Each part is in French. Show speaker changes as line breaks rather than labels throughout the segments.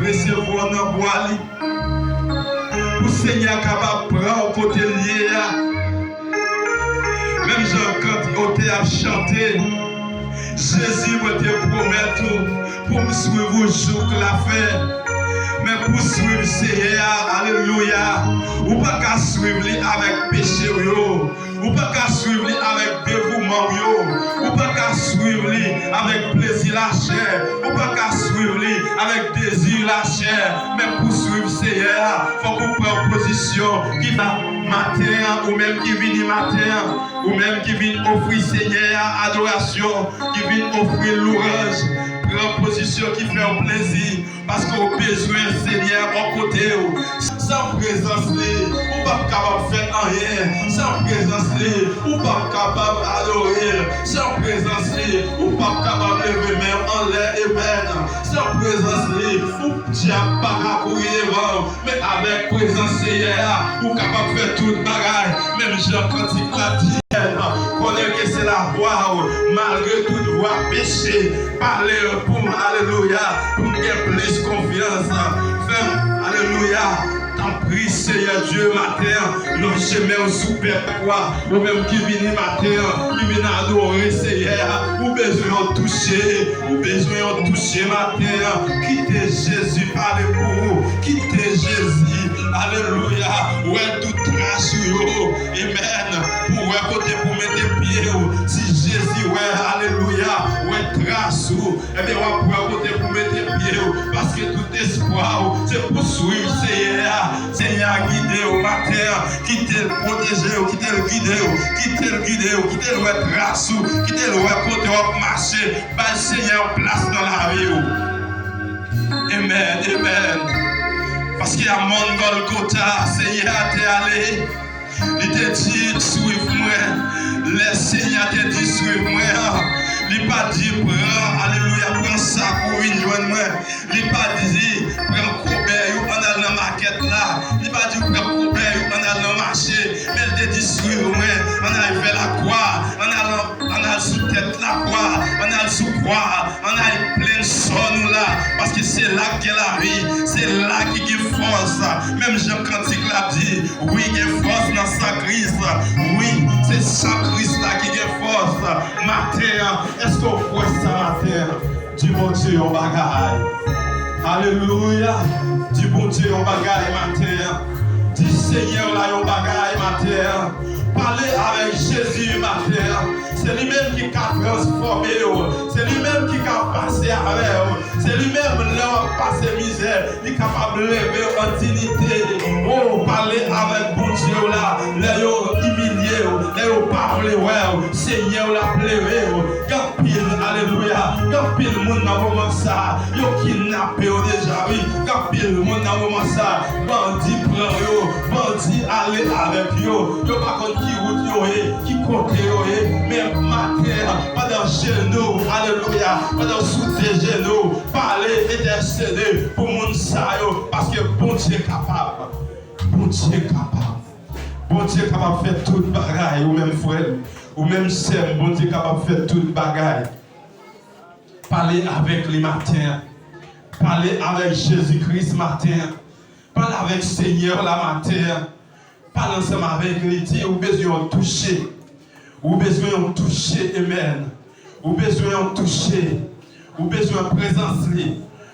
recevoir dans bois. Pour Seigneur capable de prendre côté lié. Même quand on a chanté, Jésus va te promettre pour me suivre au jour que la fait. Mais pour suivre Seigneur, alléluia, ou pas qu'à suivre avec péché, ou pas qu'à suivre avec dévouement, ou pas qu'à suivre avec plaisir la chair, ou pas qu'à suivre avec désir la chair. Mais pour suivre Seigneur, il faut qu'on prenne position qui va matin, ou même qui vient matin, ou même qui vient offrir Seigneur adoration, qui vient offrir louange. Prends position qui fait un plaisir, parce qu'on a besoin Seigneur à côté. Sans présence, on n'est pas capable de faire rien. Sans présence, on n'est pas capable d'adorer. Sans présence, on n'est pas capable de lever même en l'air et même. Sans présence, on ne pas courir. Mais avec présence, Seigneur, on est capable de faire toute bagaille. Même Jean quand il l'a dit. Connaît que c'est la voix, malgré toute voix péché, parler pour alléluia, pour gagner plus confiance. Fais alléluia. T'en prie, Seigneur Dieu, matin, nos chemins super quoi, ou même qui viennent matin, qui viennent adorer, Seigneur, ou besoin de toucher, matin, quittez Jésus, parlez pour vous, quittez Jésus, alléluia, ouais, tout trace, amen, pour côté pour mettre pied, si Jésus, ouais, alléluia, ouais, trace, et bien, on va côté pour mettre pied, parce que tout espoir, c'est pour suivre, Seigneur, guidez au matin, quittez le protéger, quittez le guider, quittez le trace, quittez le côté où marcher, par Seigneur place dans la vie. Amen. Parce qu'il y a un monde Golgotha, Seigneur t'es allé, il t'a dit suive-moi, le Seigneur t'a dit suive-moi. Il n'a pas dit prends, alléluia, prends ça pour une joindre moi. Il n'a pas dit prends Koubert, on a dans la maquette là. Il n'a pas dit prends Koubert, on a dans le marché. Mais il t'a dit suive-moi, on a fait la croix, on a sous tête la croix, on a sous croix, on a plein de son là. Parce que c'est là qu'est la vie, c'est là qu'il y a force. Même Jean Cantique l'a dit, oui, il y a force dans sa crise. Oui, c'est sa crise là qui a force. Matin, est-ce qu'on voit ça matin? Dis bon Dieu en bagaille. Alléluia. Dis bon Dieu en bagaille matin. Dis Seigneur là en bagaille matin. Parlez avec Jésus matin. C'est lui-même qui a transformé. C'est lui-même qui a passé avec. C'est lui-même là passé misère. Il est capable de lever en dignité. Oh, parlez avec bon Dieu là. Là, humilié. Là, parlez, ouais. Seigneur l'a pleuré. Quand pile, alléluia. Quand pile, le monde dans le moment ça. Yo kidnappé déjà, oui. Quand pile, le monde dans le moment ça. Bandit prend yo. Bandit allez avec yo. Yo pas contre qui route yo, qui côté yo, mais matin, pendant genoux, alléluia, pendant sous tes genoux, parler, intercéder pour mon sayo, parce que bon Dieu est capable. Bon Dieu est capable. Bon Dieu est capable de faire toute bagaille, ou même frère, ou même sœur, bon Dieu est capable de faire toute bagaille. Parler avec les matins, parler avec Jésus-Christ matin, parler avec Seigneur la matin, parler ensemble avec lui, dire, ou besoin de toucher. Ou besoin de toucher, amen. Ou besoin de toucher. Ou besoin de présence.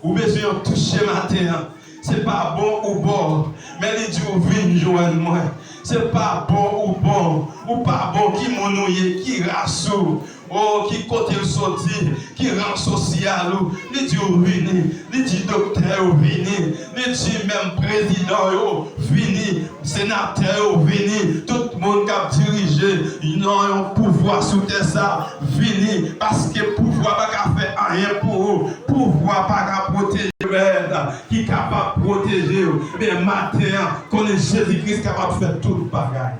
Ou besoin de toucher matin. C'est pas bon ou bon. Mais il dit, ou vine joindre moi. C'est pas bon ou bon. Ou pas bon qui monouille, qui rassure. Oh, qui côté le sorti, qui rend social, il dit vini, il dit docteur vini, il dit même président vini, sénateur vini, tout le monde qui a dirigé, ils ont un pouvoir sous ça, vini, parce que pouvoir pas qu'à faire rien pour eux, pouvoir pas qu'à protéger, qui est capable de protéger, mais matin, qu'on est Jésus-Christ capable de faire tout le bagage.